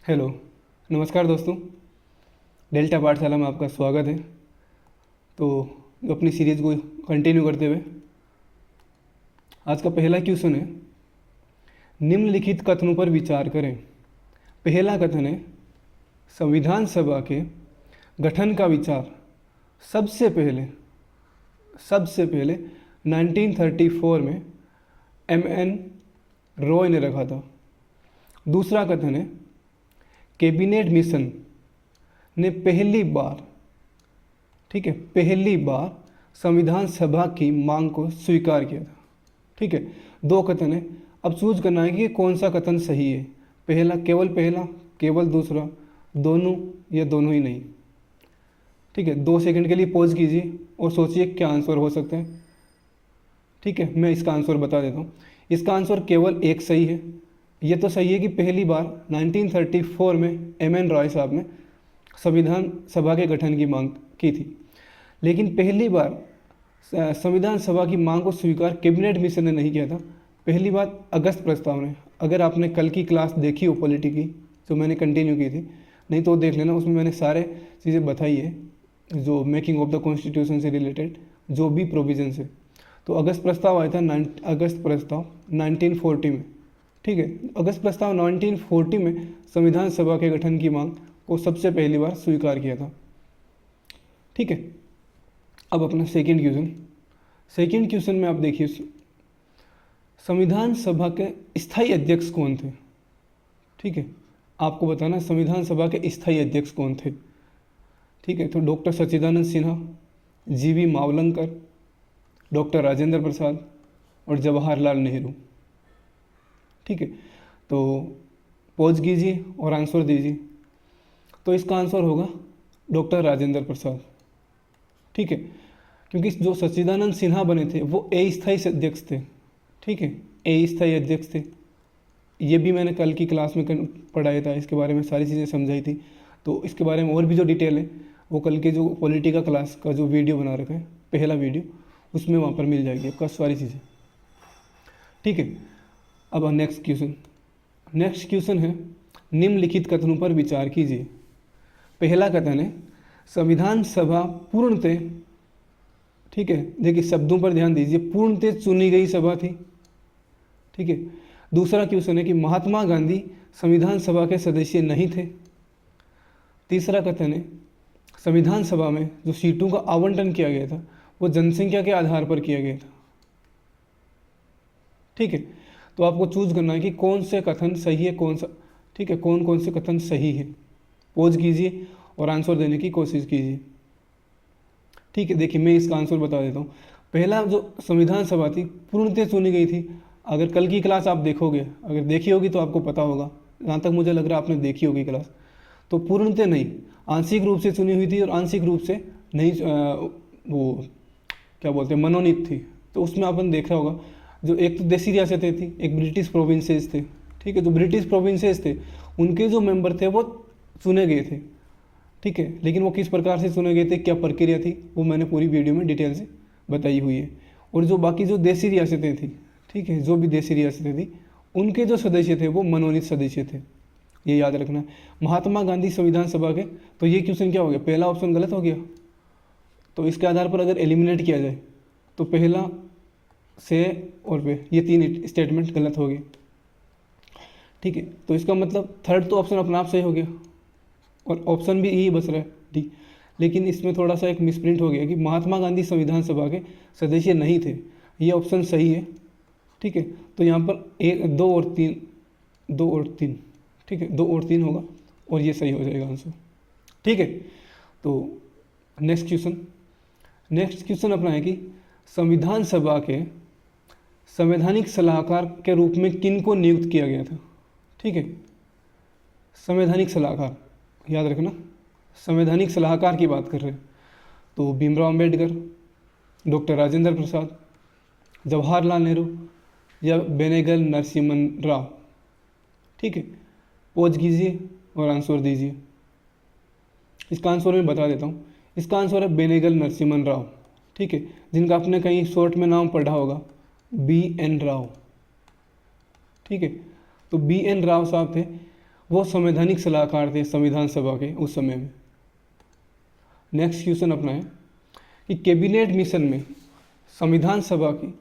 Hello, नमस्कार दोस्तों। Delta पाठशाला में आपका स्वागत है। तो अपनी सीरीज़ को कंटिन्यू करते हुए आज का पहला क्वेश्चन है, निम्नलिखित कथनों पर विचार करें। पहला कथन है, संविधान सभा के गठन का विचार सबसे पहले 1934 में एम.एन. रॉय ने रखा था। दूसरा कथन है, कैबिनेट मिशन ने पहली बार संविधान सभा की मांग को स्वीकार किया था। ठीक है, दो कथन है। अब चूज करना है कि कौन सा कथन सही है, पहला, केवल दूसरा, दोनों या दोनों ही नहीं। ठीक है, 2 सेकंड के लिए पॉज कीजिए और सोचिए क्या आंसर हो सकता है। ठीक है, मैं इसका आंसर बता देता हूँ। इसका आंसर केवल एक सही है। ये तो सही है कि पहली बार 1934 में एम.एन. रॉय साहब ने संविधान सभा के गठन की मांग की थी, लेकिन पहली बार संविधान सभा की मांग को स्वीकार कैबिनेट मिशन ने नहीं किया था। पहली बात अगस्त प्रस्ताव ने। अगर आपने कल की क्लास देखी हो पॉलिटी की, जो मैंने कंटिन्यू की थी, नहीं तो देख लेना, उसमें मैंने सारे चीज़ें बताई है जो मेकिंग ऑफ द कॉन्स्टिट्यूशन से रिलेटेड जो भी प्रोविजन है। तो अगस्त प्रस्ताव आया था 1940 में। ठीक है, अगस्त प्रस्ताव 1940 में संविधान सभा के गठन की मांग को सबसे पहली बार स्वीकार किया था। ठीक है, अब अपना सेकंड क्वेश्चन में आप देखिए, संविधान सभा के स्थायी अध्यक्ष कौन थे। ठीक है, आपको बताना संविधान सभा के स्थायी अध्यक्ष कौन थे। ठीक है, तो डॉक्टर सच्चिदानंद सिन्हा, जी.वी. मावलंकर, डॉक्टर राजेंद्र प्रसाद और जवाहरलाल नेहरू। ठीक है, तो पॉज कीजिए और आंसर दीजिए। तो इसका आंसर होगा डॉक्टर राजेंद्र प्रसाद। ठीक है, क्योंकि जो सच्चिदानंद सिन्हा बने थे वो अस्थायी अध्यक्ष थे। ठीक है, अस्थायी अध्यक्ष थे। ये भी मैंने कल की क्लास में पढ़ाया था, इसके बारे में सारी चीज़ें समझाई थी। तो इसके बारे में और भी जो डिटेल है वो कल के जो पॉलिटिकल क्लास का जो वीडियो बना रखा है, पहला वीडियो, उसमें वहाँ पर मिल जाएगी आपका सारी चीज़ें। ठीक है, अब नेक्स्ट क्वेश्चन है, निम्नलिखित कथनों पर विचार कीजिए। पहला कथन है, संविधान सभा पूर्णतः, ठीक है, देखिए शब्दों पर ध्यान दीजिए, पूर्णतः चुनी गई सभा थी। ठीक है, दूसरा क्वेश्चन है कि महात्मा गांधी संविधान सभा के सदस्य नहीं थे। तीसरा कथन है, संविधान सभा में जो सीटों का आवंटन किया गया था वो जनसंख्या के आधार पर किया गया था। ठीक है, तो आपको चूज करना है कि कौन से कथन सही है, कौन सा, ठीक है, कौन से कथन सही है। पॉज कीजिए और आंसर देने की कोशिश कीजिए। ठीक है, देखिए मैं इसका आंसर बता देता हूँ। पहला जो संविधान सभा थी पूर्णतः चुनी गई थी। अगर कल की क्लास आप देखोगे, अगर देखी होगी तो आपको पता होगा, जहाँ तक मुझे लग रहा है आपने देखी होगी क्लास, तो पूर्णतः नहीं, आंशिक रूप से चुनी हुई थी और आंशिक रूप से नहीं, वो क्या बोलते हैं, मनोनीत थी। तो उसमें आपने देखा होगा, जो एक तो देसी रियासतें थी, एक ब्रिटिश प्रोविंसेस थे। ठीक है, जो ब्रिटिश प्रोविंसेस थे उनके जो मेंबर थे वो चुने गए थे। ठीक है, लेकिन वो किस प्रकार से चुने गए थे, क्या प्रक्रिया थी, वो मैंने पूरी वीडियो में डिटेल से बताई हुई है। और जो बाकी जो देसी रियासतें थी, ठीक है, जो भी देसी रियासतें थी, उनके जो सदस्य थे वो मनोनीत सदस्य थे, ये याद रखना। महात्मा गांधी संविधान सभा के, तो ये क्वेश्चन क्या हो गया, पहला ऑप्शन गलत हो गया। तो इसके आधार पर अगर एलिमिनेट किया जाए तो पहला से और पे ये 3 स्टेटमेंट गलत हो गए। ठीक है, तो इसका मतलब थर्ड तो ऑप्शन अपना आप सही हो गया और ऑप्शन भी यही बच रहा है डी। लेकिन इसमें थोड़ा सा एक मिसप्रिंट हो गया कि महात्मा गांधी संविधान सभा के सदस्य नहीं थे, ये ऑप्शन सही है। ठीक है, तो यहाँ पर 2 और 3, ठीक है, 2 और 3 होगा और ये सही हो जाएगा आंसर। ठीक है, तो नेक्स्ट क्वेश्चन अपना है कि संविधान सभा के संवैधानिक सलाहकार के रूप में किन को नियुक्त किया गया था। ठीक है, संवैधानिक सलाहकार, याद रखना, संवैधानिक सलाहकार की बात कर रहे हैं। तो भीमराव अंबेडकर, डॉक्टर राजेंद्र प्रसाद, जवाहरलाल नेहरू या बेनेगल नरसिम्हन राव। ठीक है, पॉज कीजिए और आंसर दीजिए। इसका आंसर मैं बता देता हूँ, इसका आंसर है बेनेगल नरसिम्हन राव। ठीक है, जिनका आपने कहीं शॉर्ट में नाम पढ़ा होगा, B.N. राव। ठीक है, तो B.N. राव साहब थे वो संवैधानिक सलाहकार थे संविधान सभा के उस समय में। नेक्स्ट क्वेश्चन अपना है कि कैबिनेट मिशन में संविधान सभा की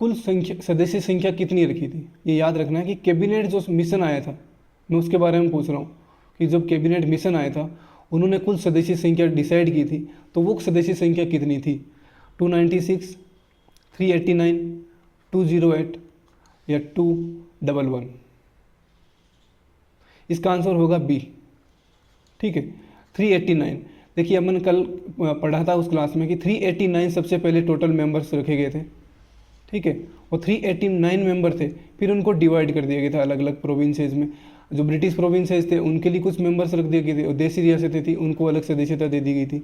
कुल संख्या सदस्य संख्या कितनी रखी थी। ये याद रखना है कि कैबिनेट जो मिशन आया था, मैं उसके बारे में पूछ रहा हूँ कि जब कैबिनेट मिशन आया था उन्होंने कुल सदस्य संख्या डिसाइड की थी, तो वो सदस्य संख्या कितनी थी? 296, 389, 208 या 211? इसका आंसर होगा बी। ठीक है, 389। देखिए अपन कल पढ़ा था उस क्लास में कि 389 सबसे पहले टोटल मेंबर्स रखे गए थे। ठीक है, और 389 मेंबर थे, फिर उनको डिवाइड कर दिया गया था अलग अलग प्रोविंसेज में। जो ब्रिटिश प्रोविंसेज थे उनके लिए कुछ मेंबर्स रख दिए गए थे, और देसी रियासतें थी उनको अलग सदस्यता दे दी गई थी।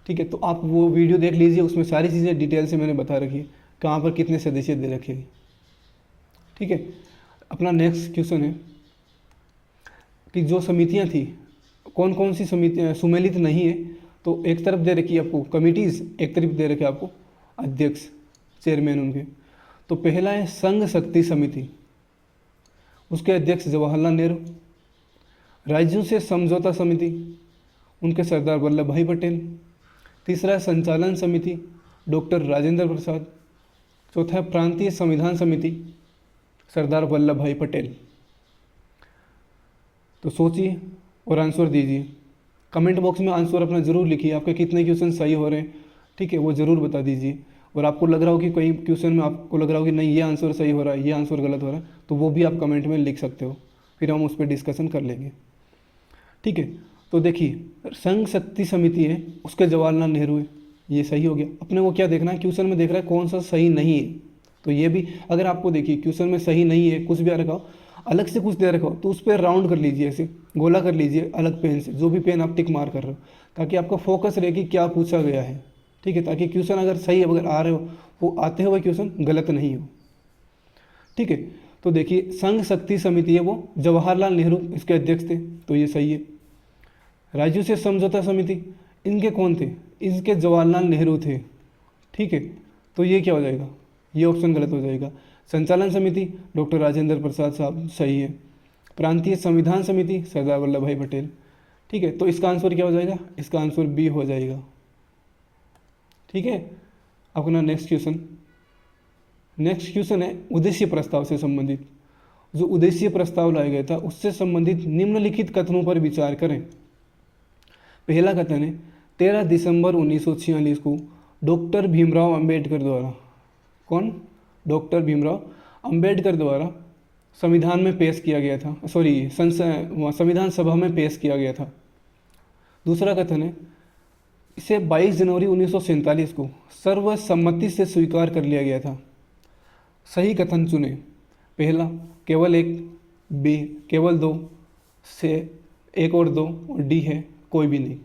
ठीक है, तो आप वो वीडियो देख लीजिए, उसमें सारी चीज़ें डिटेल से मैंने बता रखी है कहाँ पर कितने सदस्य दे रखे हैं। ठीक है, अपना नेक्स्ट क्वेश्चन है कि जो समितियाँ थी कौन कौन सी समितियाँ सुमेलित नहीं है। तो एक तरफ दे रखी है आपको कमिटीज़, एक तरफ दे रखे आपको अध्यक्ष, चेयरमैन उनके। तो पहला है संघ शक्ति समिति, उसके अध्यक्ष जवाहरलाल नेहरू। राज्यों से समझौता समिति, उनके सरदार वल्लभ भाई पटेल। तीसरा है संचालन समिति, डॉक्टर राजेंद्र प्रसाद। चौथा है प्रांतीय संविधान समिति, सरदार वल्लभ भाई पटेल। तो सोचिए और आंसर दीजिए। कमेंट बॉक्स में आंसर अपना ज़रूर लिखिए, आपके कितने क्वेश्चन सही हो रहे हैं। ठीक है, वो ज़रूर बता दीजिए। और आपको लग रहा हो कि कोई क्वेश्चन में आपको लग रहा हो कि नहीं ये आंसर सही हो रहा है, ये आंसर गलत हो रहा है, तो वो भी आप कमेंट में लिख सकते हो, फिर हम उस पर डिस्कशन कर लेंगे। ठीक है, तो देखिए संघ शक्ति समिति है, उसके जवाहरलाल नेहरू है, ये सही हो गया। अपने को क्या देखना है, क्वेश्चन में देख रहा है कौन सा सही नहीं है। तो ये भी अगर आपको देखिए क्वेश्चन में सही नहीं है, कुछ भी आ रखा हो, अलग से कुछ दे रखा हो, तो उस पर राउंड कर लीजिए, ऐसे गोला कर लीजिए अलग पेन से, जो भी पेन आप टिक मार कर रहे हो, ताकि आपका फोकस रहे कि क्या पूछा गया है। ठीक है, ताकि क्वेश्चन अगर सही अगर आ रहे हो, वो आते हुए क्वेश्चन गलत नहीं हो। ठीक है, तो देखिए संघ शक्ति समिति है, वो जवाहरलाल नेहरू इसके अध्यक्ष थे, तो ये सही है। राज्यों से समझौता समिति, इनके कौन थे? इनके जवाहरलाल नेहरू थे। ठीक है, तो ये क्या हो जाएगा, ये ऑप्शन गलत हो जाएगा। संचालन समिति डॉक्टर राजेंद्र प्रसाद साहब, सही है। प्रांतीय संविधान समिति सरदार वल्लभ भाई पटेल। ठीक है, तो इसका आंसर क्या हो जाएगा, इसका आंसर बी हो जाएगा। ठीक है, अपना नेक्स्ट क्वेश्चन है उद्देश्य प्रस्ताव से संबंधित। जो उद्देश्य प्रस्ताव लाया गया था उससे संबंधित निम्नलिखित कथनों पर विचार करें। पहला कथन है 13 दिसंबर 1946 को डॉक्टर भीमराव अंबेडकर द्वारा, कौन? डॉक्टर भीमराव अंबेडकर द्वारा संविधान में पेश किया गया था, संविधान सभा में पेश किया गया था। दूसरा कथन है इसे 22 जनवरी 1947 को सर्वसम्मति से स्वीकार कर लिया गया था। सही कथन चुने। पहला केवल एक, बी केवल दो, से एक और दो, और डी है कोई भी नहीं।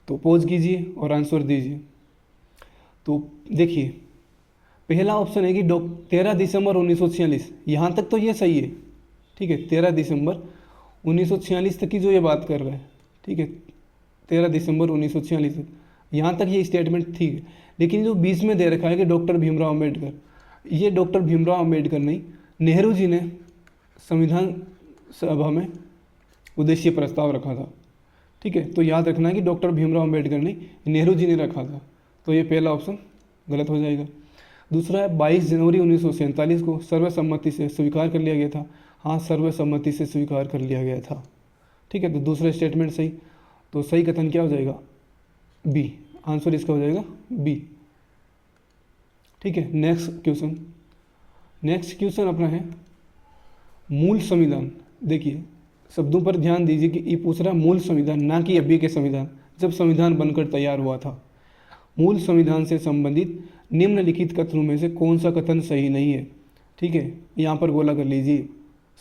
तो पॉज कीजिए और आंसर दीजिए। तो देखिए पहला ऑप्शन है कि 13 दिसंबर 1946, यहाँ तक तो ये सही है। ठीक है, 13 दिसंबर 1946 तक की जो ये बात कर रहा है। ठीक है, 13 दिसंबर 1946 तक, यहाँ तक ये स्टेटमेंट ठीक है। लेकिन जो बीच में दे रखा है कि डॉक्टर भीमराव अंबेडकर, ये डॉक्टर भीमराव अंबेडकर नहीं, नेहरू जी ने संविधान सभा में उद्देश्य प्रस्ताव रखा था। ठीक है, तो याद रखना है कि डॉक्टर भीमराव अंबेडकर नहीं, नेहरू जी ने रखा था। तो ये पहला ऑप्शन गलत हो जाएगा। दूसरा है 22 जनवरी 1947 को सर्वसम्मति से स्वीकार कर लिया गया था। हाँ, सर्वसम्मति से स्वीकार कर लिया गया था। ठीक है, तो दूसरा स्टेटमेंट सही। तो सही कथन क्या हो जाएगा, बी। आंसर इसका हो जाएगा बी। ठीक है, नेक्स्ट क्वेश्चन अपना है मूल संविधान। देखिए शब्दों पर ध्यान दीजिए कि ये पूछ रहा है मूल संविधान, ना कि अभी के संविधान, जब संविधान बनकर तैयार हुआ था। मूल संविधान से संबंधित निम्नलिखित कथनों में से कौन सा कथन सही नहीं है। ठीक है, यहाँ पर गोला कर लीजिए,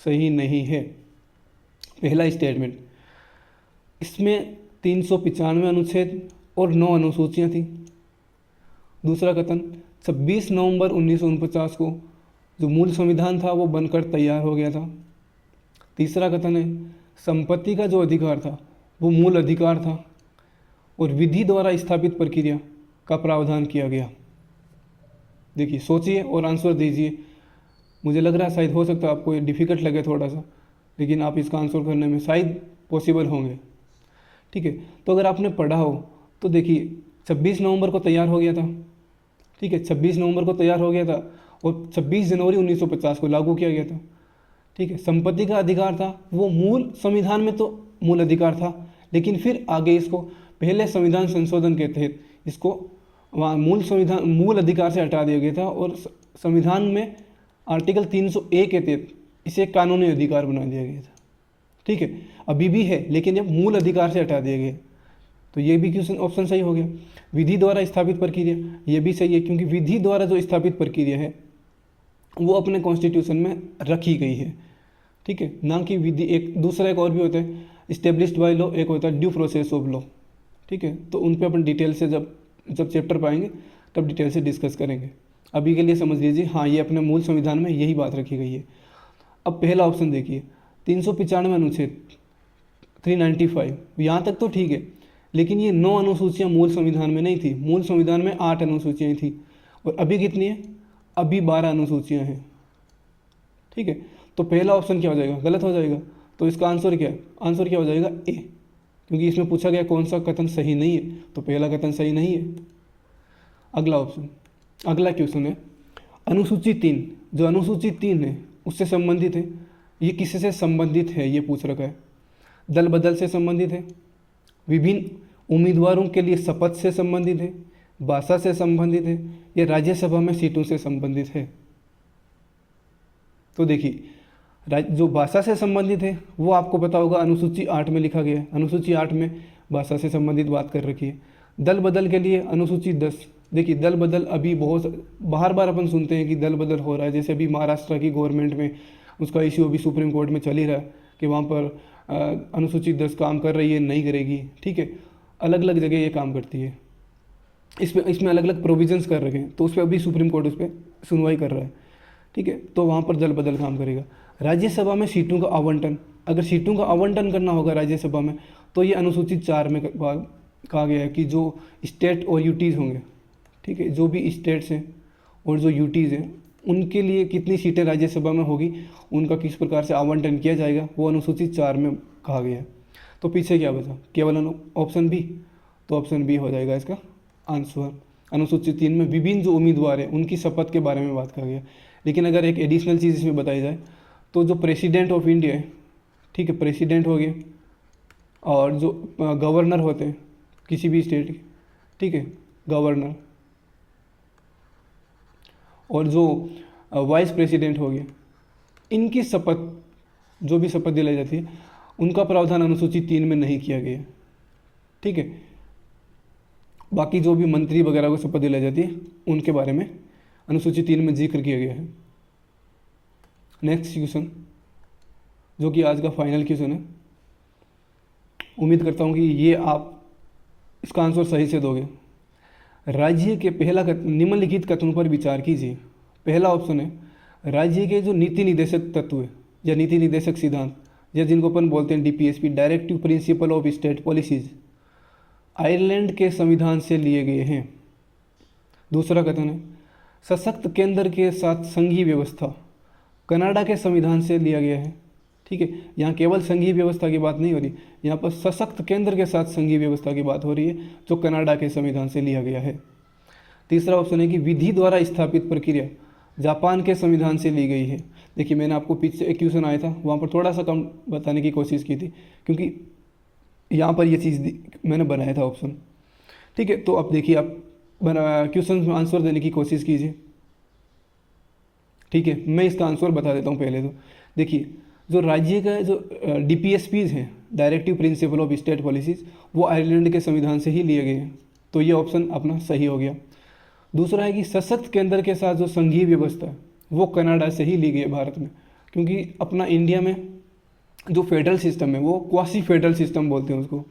सही नहीं है। पहला स्टेटमेंट, इसमें 395 अनुच्छेद और 9 अनुसूचियाँ थी। दूसरा कथन, 26 नवंबर 1949 को जो मूल संविधान था वो बनकर तैयार हो गया था। तीसरा कथन है संपत्ति का जो अधिकार था वो मूल अधिकार था और विधि द्वारा स्थापित प्रक्रिया का प्रावधान किया गया। देखिए सोचिए और आंसर दीजिए। मुझे लग रहा है शायद हो सकता है आपको ये डिफ़िकल्ट लगे थोड़ा सा, लेकिन आप इसका आंसर करने में शायद पॉसिबल होंगे। ठीक है, तो अगर आपने पढ़ा हो तो देखिए 26 नवंबर को तैयार हो गया था। ठीक है, 26 नवंबर को तैयार हो गया था और 26 जनवरी 1950 को लागू किया गया था। ठीक है, संपत्ति का अधिकार था वो मूल संविधान में तो मूल अधिकार था, लेकिन फिर आगे इसको पहले संविधान संशोधन के तहत इसको वहाँ मूल अधिकार से हटा दिया गया था और संविधान में आर्टिकल 301 के तहत इसे कानूनी अधिकार बना दिया गया था। ठीक है, अभी भी है लेकिन अब मूल अधिकार से हटा दिया गया, तो ये भी क्वेश्चन ऑप्शन सही हो गया। विधि द्वारा स्थापित प्रक्रिया, ये भी सही है क्योंकि विधि द्वारा जो स्थापित प्रक्रिया है वो अपने कॉन्स्टिट्यूशन में रखी गई है। ठीक है, ना कि विधि। एक दूसरा एक और भी होता है इस्टेब्लिश्ड बाय लॉ, एक होता है ड्यू प्रोसेस ऑफ लॉ। ठीक है, तो उन पे अपन डिटेल से जब चैप्टर पाएंगे तब डिटेल से डिस्कस करेंगे। अभी के लिए समझ लीजिए हाँ, ये अपने मूल संविधान में यही बात रखी गई है। अब पहला ऑप्शन देखिए 395 अनुच्छेद 395, यहाँ तक तो ठीक है, लेकिन ये 9 अनुसूचियाँ मूल संविधान में नहीं थी। मूल संविधान में 8 अनुसूचियाँ थी और अभी कितनी है? अभी 12 अनुसूचियाँ हैं। ठीक है, तो पहला ऑप्शन क्या हो जाएगा? गलत हो जाएगा। तो इसका आंसर क्या है? आंसर क्या हो जाएगा? ए, क्योंकि इसमें पूछा गया कौन सा कथन सही नहीं है, तो पहला कथन सही नहीं है। अगला ऑप्शन, अगला क्वेश्चन है अनुसूची 3। जो अनुसूची 3 है उससे संबंधित है। ये किससे संबंधित है ये पूछ रखा है। दल बदल से संबंधित है, विभिन्न उम्मीदवारों के लिए शपथ से संबंधित है, भाषा से संबंधित है, या राज्यसभा में सीटों से संबंधित है। तो देखिए जो भाषा से संबंधित है वो आपको पता होगा अनुसूची 8 में लिखा गया है। अनुसूची 8 में भाषा से संबंधित बात कर रखी है। दल बदल के लिए अनुसूची 10। देखिए दल बदल अभी बहुत बार बार अपन सुनते हैं कि दल बदल हो रहा है। जैसे अभी महाराष्ट्र की गवर्नमेंट में उसका इश्यू अभी सुप्रीम कोर्ट में चल ही रहा है कि वहाँ पर अनुसूची 10 काम कर रही है, नहीं करेगी। ठीक है, अलग अलग जगह ये काम करती है। इसमें अलग अलग प्रोविजंस कर रखे हैं, तो उस पर अभी सुप्रीम कोर्ट उस पर सुनवाई कर रहा है। ठीक है, तो वहाँ पर दल बदल काम करेगा। राज्यसभा में सीटों का आवंटन, अगर सीटों का आवंटन करना होगा राज्यसभा में तो ये अनुसूचित 4 में कहा गया है कि जो स्टेट और यूटीज़ होंगे, ठीक है, जो भी स्टेट्स हैं और जो यूटीज़ हैं उनके लिए कितनी सीटें राज्यसभा में होगी, उनका किस प्रकार से आवंटन किया जाएगा, वो अनुसूचित 4 में कहा गया है। तो पीछे क्या बचा? केवल ऑप्शन बी। तो ऑप्शन बी हो जाएगा इसका आंसर। अनुसूचित 3 में विभिन्न जो उम्मीदवार हैं उनकी शपथ के बारे में बात कहा गया। लेकिन अगर एक एडिशनल चीज़ इसमें बताई जाए तो जो प्रेसिडेंट ऑफ इंडिया है, ठीक है, प्रेसिडेंट हो गए, और जो गवर्नर होते हैं किसी भी स्टेट के, ठीक है, गवर्नर, और जो वाइस प्रेसिडेंट हो गए, इनकी शपथ, जो भी शपथ दिलाई जाती है, उनका प्रावधान अनुसूची 3 में नहीं किया गया। ठीक है, बाकी जो भी मंत्री वगैरह को शपथ दिलाई जाती है उनके बारे में अनुसूची 3 में जिक्र किया गया है। नेक्स्ट क्वेश्चन, जो कि आज का फाइनल क्वेश्चन है, उम्मीद करता हूँ कि ये आप इसका आंसर सही से दोगे। राज्य के पहला निम्नलिखित कथनों पर विचार कीजिए। पहला ऑप्शन है राज्य के जो नीति निर्देशक तत्व है या नीति निर्देशक सिद्धांत, या जिनको अपन बोलते हैं DPSP, directive principle of state policies, Ireland के संविधान से लिए गए हैं। दूसरा कथन है सशक्त केंद्र के साथ संघीय व्यवस्था, कनाडा के संविधान से लिया गया है। ठीक है, यहाँ केवल संघीय व्यवस्था की बात नहीं हो रही, यहाँ पर सशक्त केंद्र के साथ संघीय व्यवस्था की बात हो रही है जो कनाडा के संविधान से लिया गया है। तीसरा ऑप्शन है कि विधि द्वारा स्थापित प्रक्रिया जापान के संविधान से ली गई है। देखिए मैंने आपको पीछे एक क्वेश्चन आया था, वहाँ पर थोड़ा सा कम बताने की कोशिश की थी क्योंकि यहाँ पर ये चीज़ मैंने बनाया था ऑप्शन। ठीक है, तो अब देखिए आप क्वेश्चन में आंसर देने की कोशिश कीजिए। ठीक है, मैं इसका आंसर बता देता हूँ पहले। तो देखिए जो राज्य का जो डीपीएसपीज हैं, directive principle of state policies, वो आयरलैंड के संविधान से ही लिए गए हैं, तो ये ऑप्शन अपना सही हो गया। दूसरा है कि सशक्त केंद्र के साथ जो संघीय व्यवस्था है वो कनाडा से ही ली गई है भारत में, क्योंकि अपना इंडिया में जो फेडरल सिस्टम है वो क्वासी फेडरल सिस्टम बोलते हैं उसको।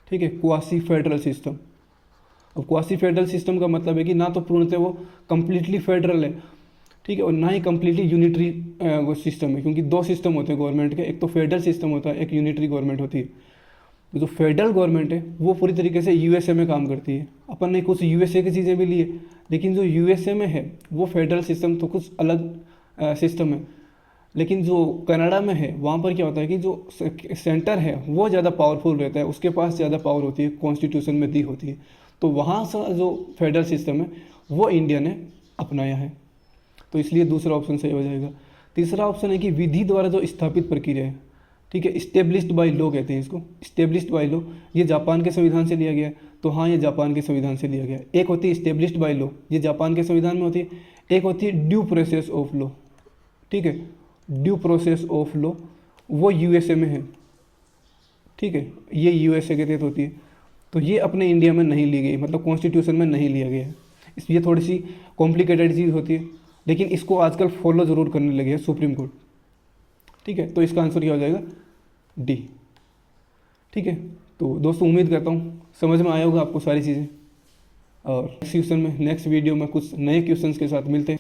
ठीक है, क्वासी फेडरल सिस्टम। अब क्वासी फेडरल सिस्टम का मतलब है कि ना तो पूर्णतः वो कम्प्लीटली फेडरल है, ठीक है, और ना ही कम्प्लीटली यूनिटरी सिस्टम है, क्योंकि 2 सिस्टम होते हैं गवर्नमेंट के, एक तो फेडरल सिस्टम होता है, एक यूनिटरी गवर्नमेंट होती है। तो जो फेडरल गवर्नमेंट है वो पूरी तरीके से यूएसए में काम करती है। अपन ने कुछ यूएसए की चीज़ें भी ली है, लेकिन जो यूएसए में है वो फेडरल सिस्टम तो कुछ अलग सिस्टम है। लेकिन जो कनाडा में है वहाँ पर क्या होता है कि जो सेंटर है वो ज़्यादा पावरफुल रहता है, उसके पास ज़्यादा पावर होती है, कॉन्स्टिट्यूशन में दी होती है। तो वहाँ से जो फेडरल सिस्टम है वो इंडिया ने अपनाया है, तो इसलिए दूसरा ऑप्शन सही हो जाएगा। तीसरा ऑप्शन है कि विधि द्वारा जो स्थापित प्रक्रिया है, ठीक है, इस्टेब्लिश्ड बाय लॉ कहते हैं इसको, इस्टेब्लिश्ड बाय लॉ। ये जापान के संविधान से लिया गया है, तो हाँ ये जापान के संविधान से लिया गया है। एक होती है इस्टेब्लिश्ड बाय लॉ, ये जापान के संविधान में होती है। एक होती है ड्यू प्रोसेस ऑफ लॉ, ठीक है, ड्यू प्रोसेस ऑफ लॉ, वो यूएसए में है, ठीक है, ये यूएसए के तहत होती है। तो ये अपने इंडिया में नहीं ली गई, मतलब कॉन्स्टिट्यूशन में नहीं लिया गया है। इसलिए थोड़ी सी कॉम्प्लिकेटेड चीज़ होती है, लेकिन इसको आजकल फॉलो ज़रूर करने लगे हैं सुप्रीम कोर्ट, ठीक है। तो इसका आंसर क्या हो जाएगा, डी, ठीक है। तो दोस्तों उम्मीद करता हूँ समझ में आया होगा आपको सारी चीज़ें, और नेक्स्ट वीडियो में कुछ नए क्वेश्चंस के साथ मिलते हैं।